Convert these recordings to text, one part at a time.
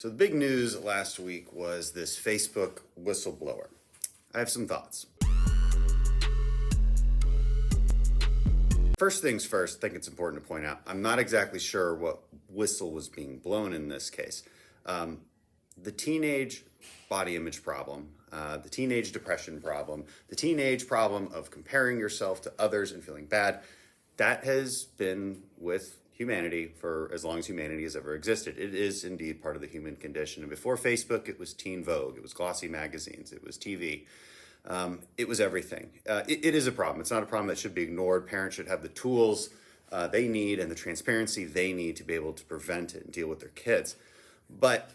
So the big news last week was this Facebook whistleblower. I have some thoughts. First things first, I think it's important to point out, I'm not exactly sure what whistle was being blown in this case. The teenage body image problem, the teenage depression problem, the teenage problem of comparing yourself to others and feeling bad, that has been with humanity for as long as humanity has ever existed. It is indeed part of the human condition. And before Facebook, it was Teen Vogue, it was glossy magazines, it was TV. It was everything. It is a problem. It's not a problem that should be ignored. Parents should have the tools they need and the transparency they need to be able to prevent it and deal with their kids. But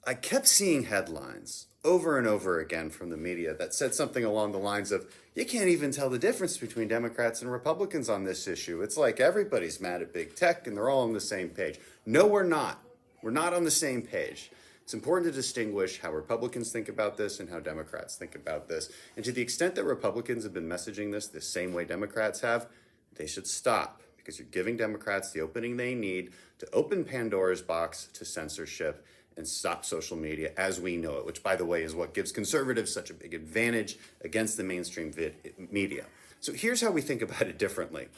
I kept seeing headlines over and over again from the media that said something along the lines of, you can't even tell the difference between Democrats and Republicans on this issue. It's like everybody's mad at big tech and they're all on the same page. No, we're not. We're not on the same page. It's important to distinguish how Republicans think about this and how Democrats think about this. And to the extent that Republicans have been messaging this the same way Democrats have, they should stop, because you're giving Democrats the opening they need to open Pandora's box to censorship and stop social media as we know it, which, by the way, is what gives conservatives such a big advantage against the mainstream media. So here's how we think about it differently.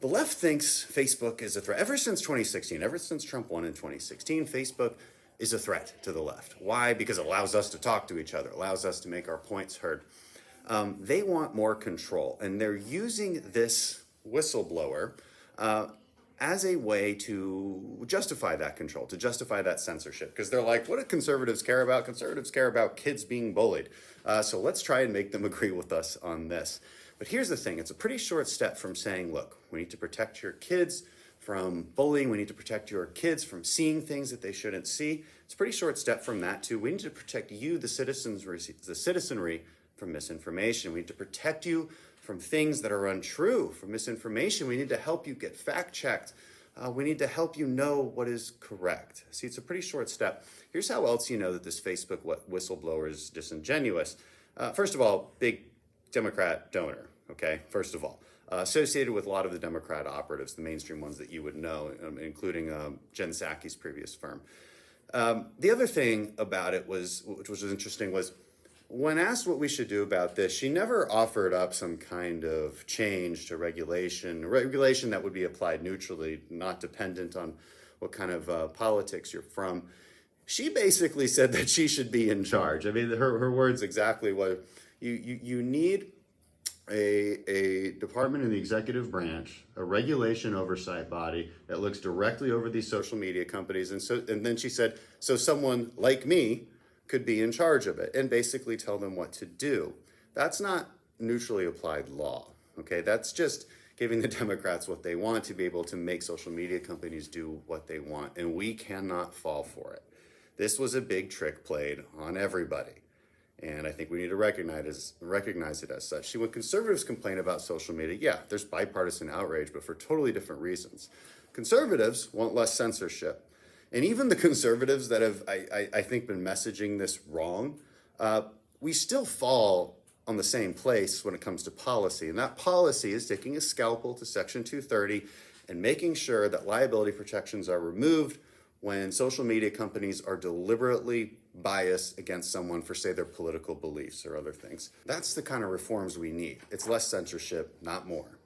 The left thinks Facebook is a threat. Ever since 2016, ever since Trump won in 2016, Facebook is a threat to the left. Why? Because it allows us to talk to each other, allows us to make our points heard. They want more control, and they're using this whistleblower as a way to justify that control, to justify that censorship. Because they're like, what do conservatives care about? Conservatives care about kids being bullied. So let's try and make them agree with us on this. But here's the thing. It's a pretty short step from saying, look, we need to protect your kids from bullying. We need to protect your kids from seeing things that they shouldn't see. It's a pretty short step from that to, we need to protect you, the citizenry, from misinformation. We need to protect you from things that are untrue, from misinformation. We need to help you get fact-checked. We need to help you know what is correct. See, it's a pretty short step. Here's how else you know that this Facebook whistleblower is disingenuous. First of all, big Democrat donor, okay? First of all. Associated with a lot of the Democrat operatives, the mainstream ones that you would know, including Jen Psaki's previous firm. The other thing about it was, which was interesting, was when asked what we should do about this, she never offered up some kind of change to regulation that would be applied neutrally, not dependent on what kind of politics you're from. She basically said that she should be in charge. I mean, her words exactly were, you need a department in the executive branch, a regulation oversight body that looks directly over these social media companies. And then she said, so someone like me could be in charge of it and basically tell them what to do. That's not neutrally applied law, okay? That's just giving the Democrats what they want to be able to make social media companies do what they want, and we cannot fall for it. This was a big trick played on everybody, and I think we need to recognize it as such. See, when conservatives complain about social media, yeah, there's bipartisan outrage, but for totally different reasons. Conservatives want less censorship. And even the conservatives that have, I think, been messaging this wrong, we still fall on the same place when it comes to policy. And that policy is taking a scalpel to Section 230 and making sure that liability protections are removed when social media companies are deliberately biased against someone for, say, their political beliefs or other things. That's the kind of reforms we need. It's less censorship, not more.